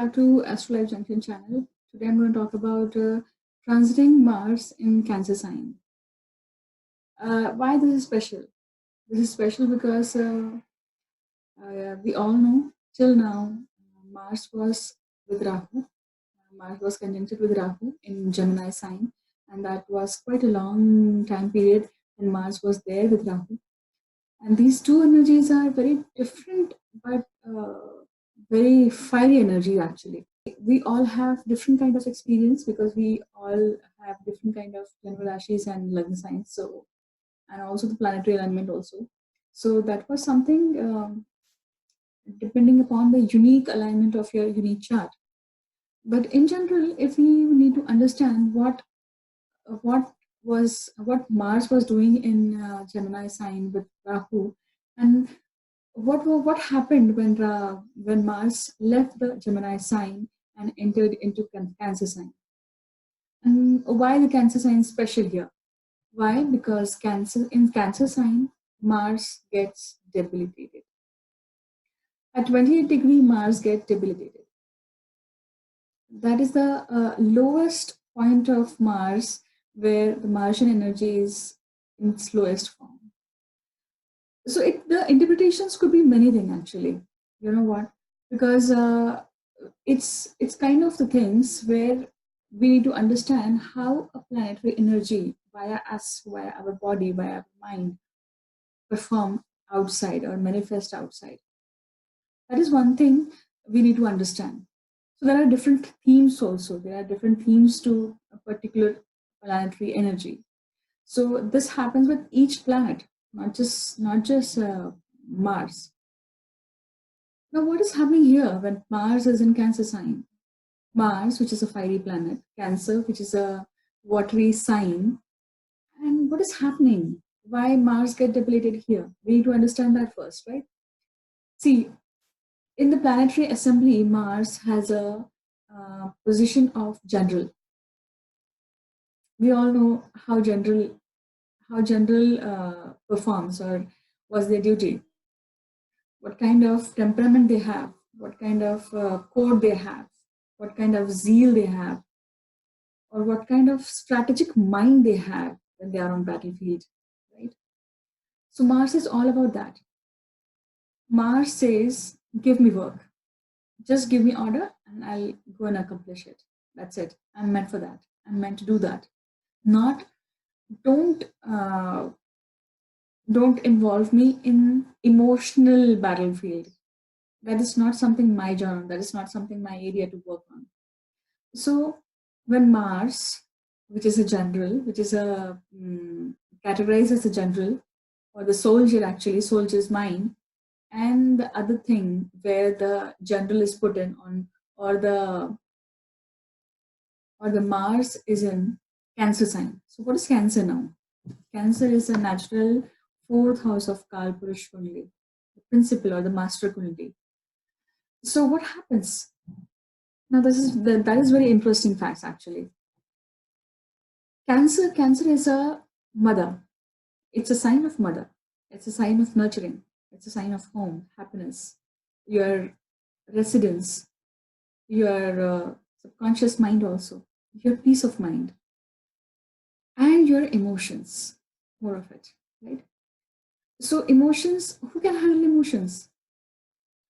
back to Astrolife Junction channel. Today I'm going to talk about transiting Mars in Cancer sign. Why this is special? This is special because we all know till now Mars was with Rahu. Mars was conjuncted with Rahu in Gemini sign, and that was quite a long time period when Mars was there with Rahu. And these two energies are very different, but very fiery energy actually. We all have different kind of experience because we all have different kind of general rashis and lagna signs. So, and also the planetary alignment also. So that was something depending upon the unique alignment of your unique chart. But in general, if we need to understand what Mars was doing in Gemini sign with Rahu, and what happened when Mars left the Gemini sign and entered into Cancer sign, and why the Cancer sign is special here? Why? Because Cancer sign Mars gets debilitated. At 28-degree, Mars gets debilitated. That is the lowest point of Mars where the Martian energy is in its lowest form. So the interpretations could be many things actually. You know what? Because it's kind of the things where we need to understand how a planetary energy via us, via our body, via our mind perform outside or manifest outside. That is one thing we need to understand. So there are different themes also. There are different themes to a particular planetary energy. So this happens with each planet, not just Mars. Now, what is happening here when Mars is in Cancer sign? Mars, which is a fiery planet, Cancer, which is a watery sign. And what is happening? Why Mars get debilitated here? We need to understand that first, right? See, in the planetary assembly, Mars has a position of general. We all know how general performs or was their duty, what kind of temperament they have, what kind of code they have, what kind of zeal they have, or what kind of strategic mind they have when they are on battlefield, right? So Mars is all about that. Mars says, give me work. Just give me order and I'll go and accomplish it. That's it. I'm meant for that. I'm meant to do that. Not don't involve me in emotional battlefield. That is not something my genre. That is not something my area to work on. So when Mars, which is a general, which is a categorized as a general, or the soldier actually, soldier's mind, and the other thing where the general is put in on, or the Mars is in Cancer sign. So what is Cancer now? Cancer is a natural fourth house of Kalpurush Kundli, the principal or the master Kundli. So what happens? Now that is very interesting facts actually. Cancer is a mother. It's a sign of mother. It's a sign of nurturing. It's a sign of home, happiness, your residence, your subconscious mind also, your peace of mind, and your emotions, more of it, right? So emotions, who can handle emotions?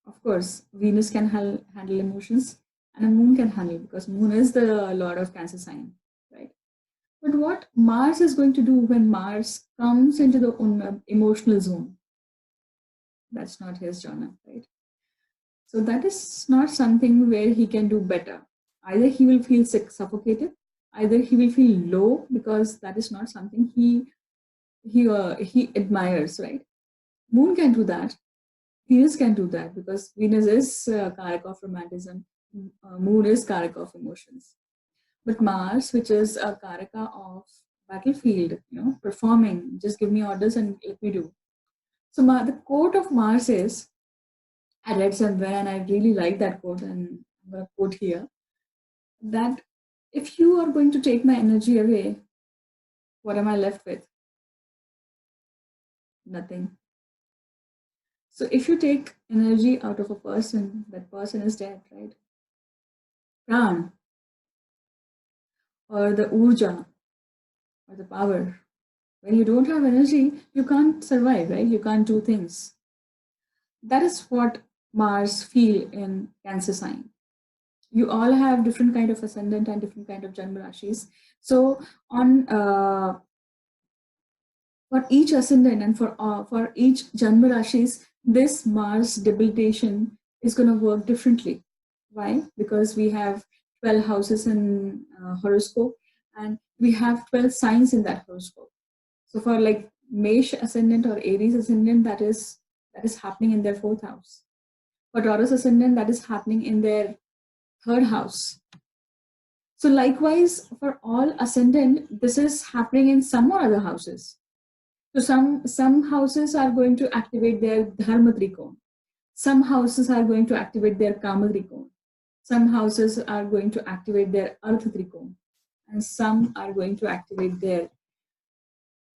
Of course, Venus can handle emotions and a moon can handle, because moon is the lord of Cancer sign, right? But what Mars is going to do when Mars comes into the emotional zone? That's not his genre, right? So that is not something where he can do better. Either he will feel suffocated, either he will feel low, because that is not something he admires, right? Moon can do that. Venus can do that because Venus is Karak of romanticism. Moon is Karak of emotions. But Mars, which is a Karaka of battlefield, performing, just give me orders and let me do. So the quote of Mars is, I read somewhere and I really like that quote, and I'm going to quote here, that if you are going to take my energy away, what am I left with? Nothing. So if you take energy out of a person, that person is dead, right? pran, or the urja, or the power. When you don't have energy, you can't survive, right? You can't do things. That is what Mars feel in Cancer sign. You all have different kind of ascendant and different kind of Janma Rashis. So on for each ascendant and for each Janma Rashis, this Mars debilitation is going to work differently. Why? Because we have 12 houses in horoscope, and we have 12 signs in that horoscope. So for like Mesh ascendant or Aries ascendant, that is happening in their fourth house. For Taurus ascendant, that is happening in their third house. So likewise, for all ascendant, this is happening in some or other houses. So some houses are going to activate their dharma trikon. Some houses are going to activate their kama trikon. Some houses are going to activate their artha trikon, and some are going to activate their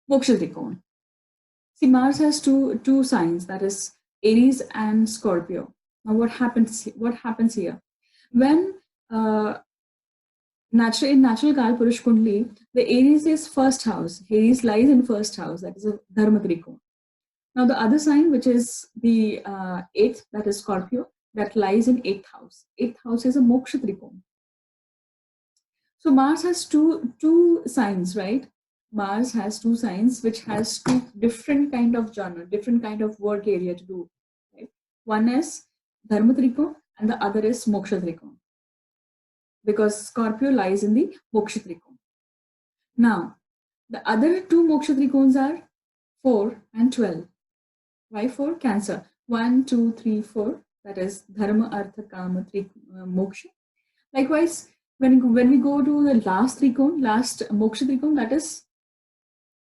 moksha trikon. See, Mars has two signs, that is Aries and Scorpio. Now, what happens here? When in natural Kal Purush Kundli, the Aries is first house. Aries lies in first house. That is a Dharma Trikon. Now, the other sign, which is the eighth, that is Scorpio, that lies in eighth house. Eighth house is a Moksha Trikon. So Mars has two signs, right? Mars has two signs, which has two different kind of genre, different kind of work area to do. Right? One is Dharma Trikon, and the other is Moksha Trikon, because Scorpio lies in the Moksha Trikon. Now, the other two Moksha Trikons are 4 and 12. Why 4? Cancer. 1, 2, 3, 4. That is Dharma, Artha, Kama, Moksha. Likewise, when we go to the last Trikon, last Moksha Trikon, that is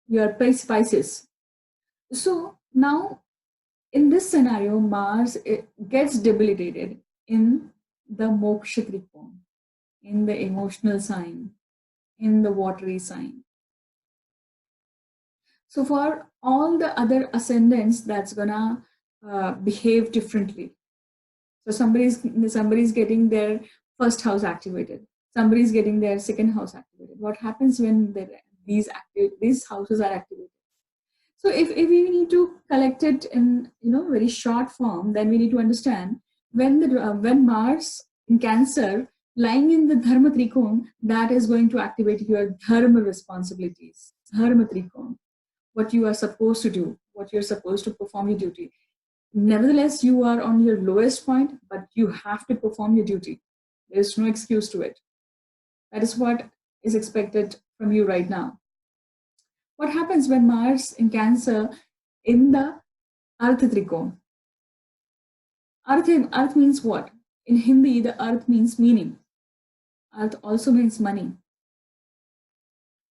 your Pisces. So now, in this scenario, Mars gets debilitated in the Moksha Trikon, in the emotional sign, in the watery sign. So for all the other ascendants, that's gonna behave differently. So somebody's getting their first house activated. Somebody's getting their second house activated. What happens when these houses are activated? So if we need to collect it in very short form, then we need to understand when Mars in Cancer lying in the Dharma Trikon, that is going to activate your Dharma responsibilities, Dharma Trikon, what you are supposed to do, what you're supposed to perform your duty. Nevertheless, you are on your lowest point, but you have to perform your duty. There's no excuse to it. That is what is expected from you right now. What happens when Mars in Cancer in the Artha Trikon? Arth means what? In Hindi, the Arth means meaning. Arth also means money.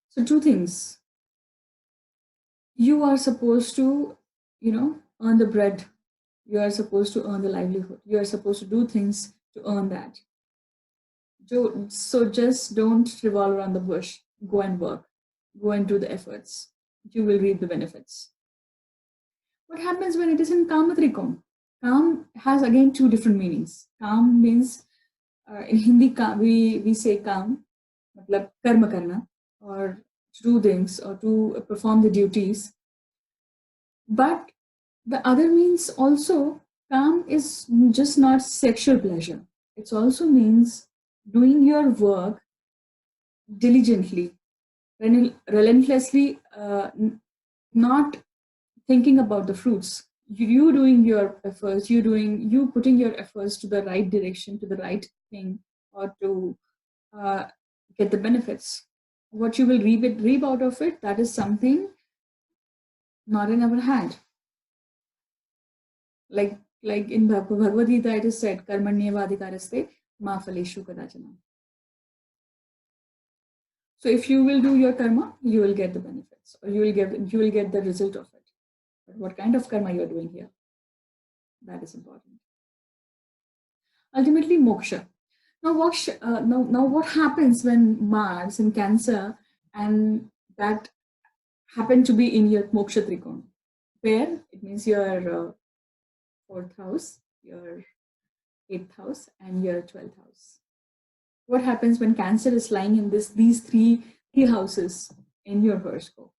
So two things. You are supposed to, earn the bread. You are supposed to earn the livelihood. You are supposed to do things to earn that. So just don't revolve around the bush. Go and work. Go and do the efforts. You will reap the benefits. What happens when it is in Kama Trikon? Kam has again two different meanings. Kam means in Hindi we say kam, matlab karma karna, or to do things or to perform the duties. But the other means also, kam is just not sexual pleasure. It also means doing your work diligently, relentlessly, not thinking about the fruits. You doing your efforts, you putting your efforts to the right direction, to the right thing, or to uh, get the benefits. What you will reap out of it, that is something not in our hand. Like in Bhagavad Gita, it is said, "Karmanyevadikaraste ma phaleshu kadachana." So if you will do your karma, you will get the benefits, or you will get the result of it. But what kind of karma you are doing here? That is important. Ultimately, moksha. Now, what happens when Mars in Cancer and that happen to be in your moksha trikon? Where it means your fourth house, your eighth house, and your 12th house. What happens when Cancer is lying in these three houses in your horoscope?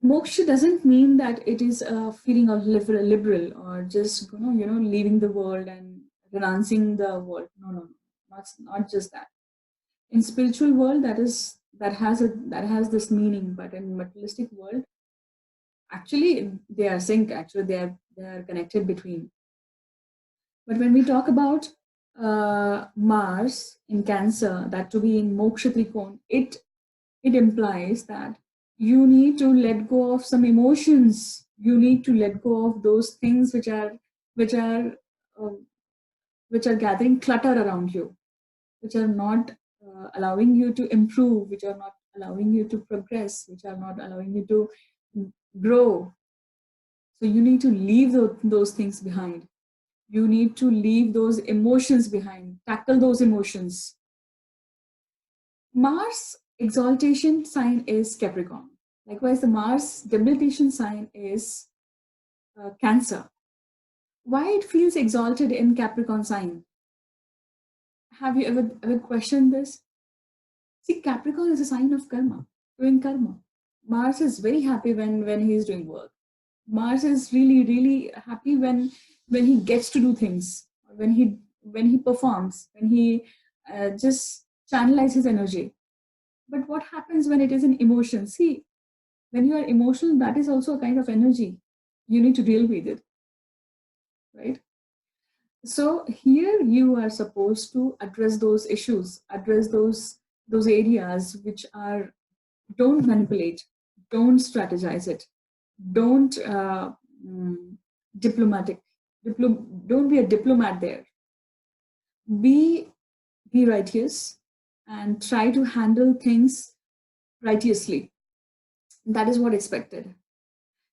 Moksha doesn't mean that it is a feeling of liberal or just leaving the world and renouncing the world. No, no, no, not just that. In spiritual world, that has this meaning, but in materialistic world, actually they are synced. Actually, they are connected between. But when we talk about Mars in Cancer, that to be in Moksha Trikon, it implies that you need to let go of some emotions. You need to let go of those things which are uh, which are gathering clutter around you, which are not allowing you to improve, which are not allowing you to progress, which are not allowing you to grow. So you need to leave those things behind. You need to leave those emotions behind, tackle those emotions. Mars exaltation sign is Capricorn. Likewise, the Mars debilitation sign is Cancer. Why it feels exalted in Capricorn sign? Have you ever questioned this? See, Capricorn is a sign of karma, doing karma. Mars is very happy when he's doing work. Mars is really happy when he gets to do things, when he performs, when he just channelizes his energy. But what happens when it is an emotion? See, when you are emotional, that is also a kind of energy. You need to deal with it, right? So here you are supposed to address those issues, address those areas which are, don't manipulate, don't strategize it, don't mm, diplomatic, don't be a diplomat there. Be be righteous and try to handle things righteously. That is what expected.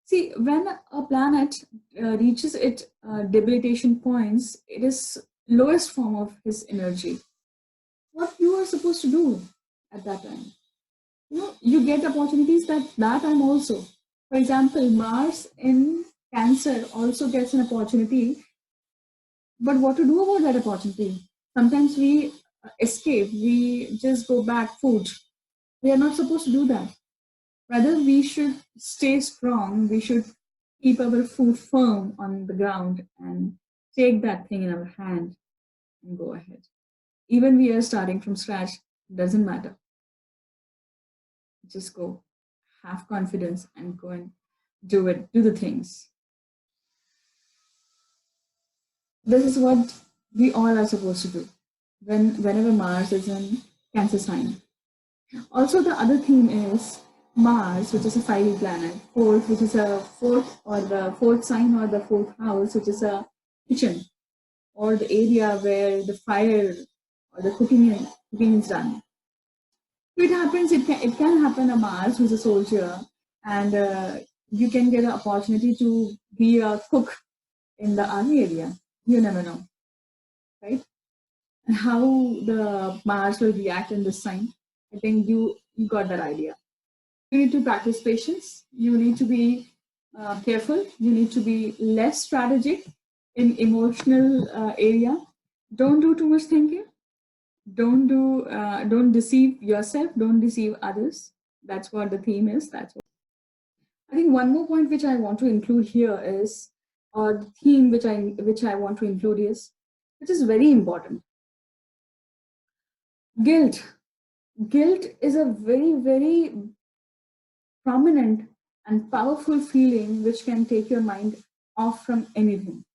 See, when a planet reaches its debilitation points, it is lowest form of his energy. What you are supposed to do at that time? You get opportunities that time also. For example, Mars in Cancer also gets an opportunity, but what to do about that opportunity? Sometimes we escape, we just go back food. We are not supposed to do that. Rather, we should stay strong. We should keep our foot firm on the ground and take that thing in our hand and go ahead. Even we are starting from scratch, doesn't matter. Just go, have confidence, and go and do it. Do the things. This is what we all are supposed to do whenever Mars is in Cancer sign. Also, the other theme is Mars, which is a fiery planet. Fourth, which is a fourth or the fourth sign or the fourth house, which is a kitchen or the area where the fire or the cooking is done. So it happens. It can happen. A Mars who's a soldier, and you can get an opportunity to be a cook in the army area. You never know, right? And how the Mars will react in this sign. I think you got that idea. You need to practice patience. You need to be careful. You need to be less strategic in emotional area. Don't do too much thinking. Don't deceive yourself. Don't deceive others. That's what the theme is. That's what I think. One more point which I want to include here is, or the theme which I want to include is, which is very important. Guilt. Guilt is a very prominent and powerful feeling which can take your mind off from anything.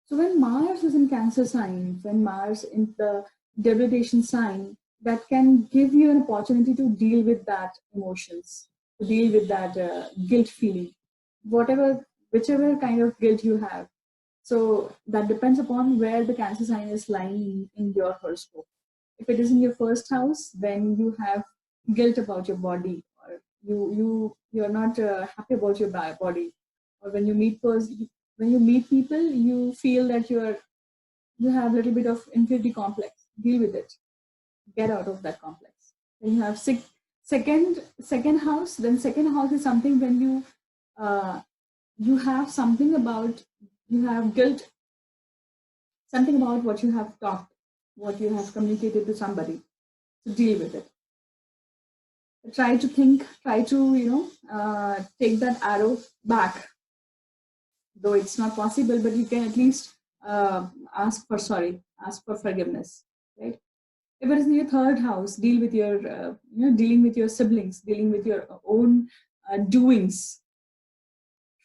So when Mars is in Cancer sign, when Mars in the degradation sign, that can give you an opportunity to deal with that emotions, to deal with that guilt feeling, whatever, whichever kind of guilt you have. So that depends upon where the Cancer sign is lying in your horoscope. If it is in your first house, then you have guilt about your body, or you're not happy about your body, or when you meet people, you feel that you have a little bit of inferiority complex. Deal with it. Get out of that complex. Then you have second house. Then second house is something when uh, you have something about, you have guilt, something about what you have talked. what you have communicated to somebody. So deal with it. Try to think, try to, take that arrow back, though it's not possible, but you can at least ask for sorry, ask for forgiveness, right? If it is in your third house, deal with your, dealing with your siblings, dealing with your own doings.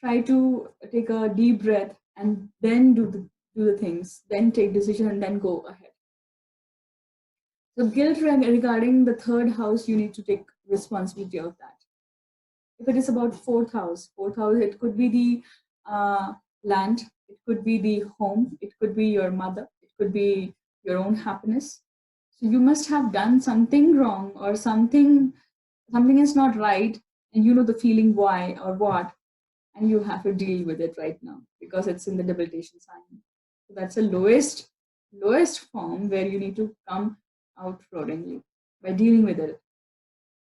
Try to take a deep breath and then do the things, then take decision and then go ahead. So guilt regarding the third house, you need to take responsibility of that. If it is about fourth house, it could be the land, it could be the home, it could be your mother, it could be your own happiness. So you must have done something wrong or something is not right, and you know the feeling why or what, and you have to deal with it right now because it's in the debilitation sign. So that's the lowest form where you need to come out roaringly by dealing with it,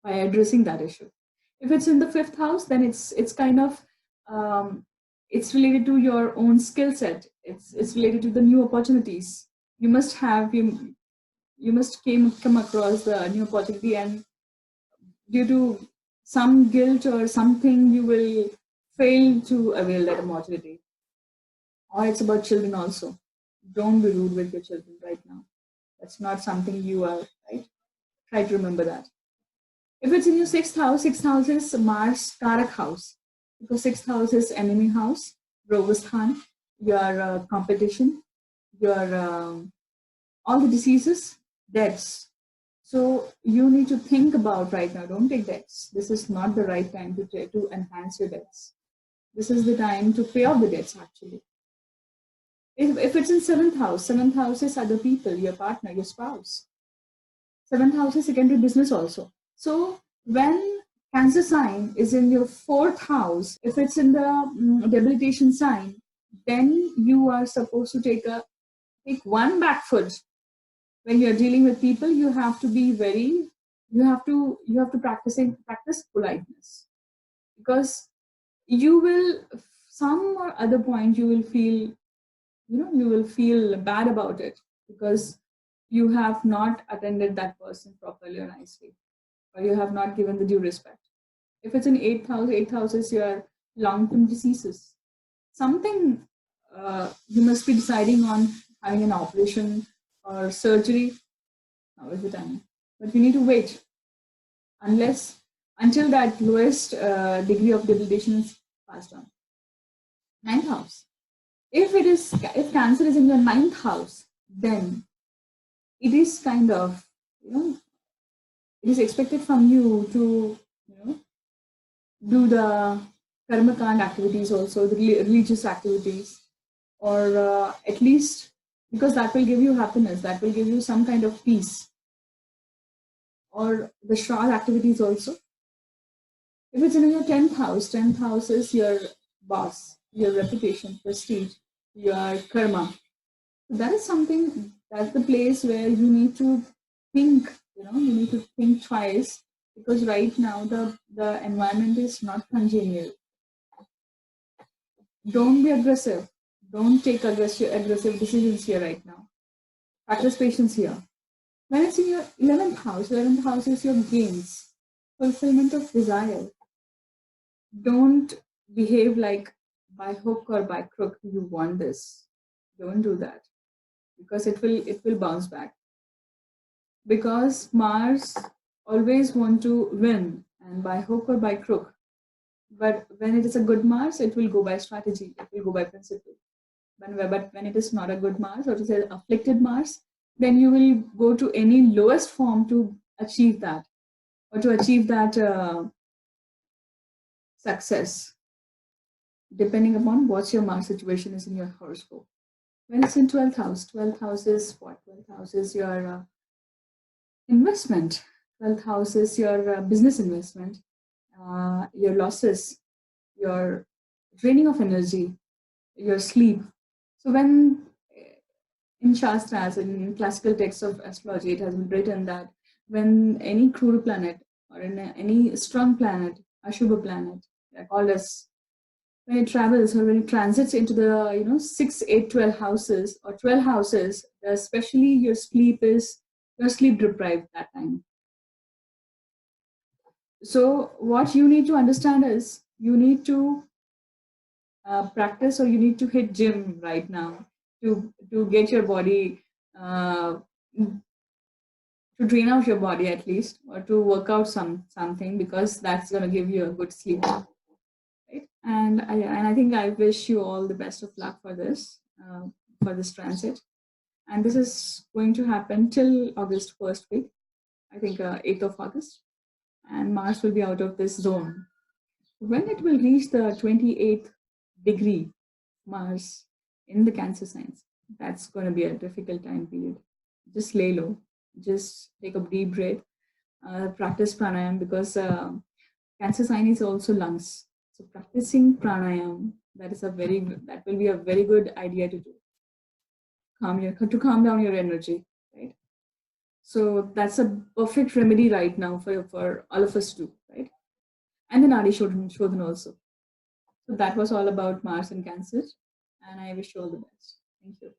by addressing that issue. If it's in the fifth house, then it's kind of it's related to your own skill set. It's related to the new opportunities. You must have you must come across the new opportunity, and due to some guilt or something, you will fail to avail that opportunity. Or it's about children also. Don't be rude with your children right now. That's not something you are, right? Try to remember that. If it's in your sixth house is Mars Karak house, because sixth house is enemy house, Rogastan, your competition, your all the diseases, deaths. So you need to think about right now. Don't take debts. This is not the right time to try to enhance your debts. This is the time to pay off the debts. Actually, if it's in seventh house is other people, your partner, your spouse. Seventh house is secondary business also. So when Cancer sign is in your fourth house, if it's in the debilitation sign, then you are supposed to take one back foot. When you're dealing with people, you have to be very you have to practice politeness, because you will some or other point you will feel you will feel bad about it, because you have not attended that person properly or nicely, or you have not given the due respect. If it's in eighth house is your long-term diseases. Something you must be deciding on having an operation or surgery. Now is the time. But you need to wait until that lowest degree of debilitation is passed on. Ninth house. If cancer is in your ninth house, then it is kind of it is expected from you to do the karma kand activities, also the religious activities, or at least because that will give you happiness, that will give you some kind of peace, or the Shraddha activities also. If it's in your 10th house is your boss, your reputation, prestige, your karma. So that is something, that's the place where you need to think, you need to think twice, because right now the environment is not congenial. Don't be aggressive. Don't take aggressive decisions here right now. Practice patience here. When it's in your 11th house is your gains, fulfillment of desire. Don't behave like by hook or by crook you want this. Don't do that, because it will bounce back. Because Mars always want to win, and by hook or by crook. But when it is a good Mars, it will go by strategy. It will go by principle. But when it is not a good Mars, or it is an afflicted Mars, then you will go to any lowest form to achieve that, or to achieve that success, depending upon what your Mars situation is in your horoscope. When it's in 12th house is what? 12th house is your investment. 12th house is your business investment, your losses, your draining of energy, your sleep. So when in Shastras, in classical texts of astrology, it has been written that when any cruel planet or in any strong planet, Ashubha planet, they're called as when it travels or when it transits into the 6, 8, 12 houses or 12 houses, especially your sleep deprived that time. So what you need to understand is you need to practice, or you need to hit gym right now to get your body to drain out your body at least, or to work out something, because that's going to give you a good sleep, right? And I think I wish you all the best of luck for this transit. And this is going to happen till August first week, I think 8th of August, and Mars will be out of this zone. When it will reach the 28th degree Mars in the Cancer signs, that's going to be a difficult time period. Just lay low, just take a deep breath, practice pranayam, because Cancer sign is also lungs. So practicing pranayam, that will be a very good idea to do. To calm down your energy, right? So that's a perfect remedy right now for all of us to do, right? And the Nadi Shodhan also. So that was all about Mars and Cancer, and I wish you all the best. Thank you.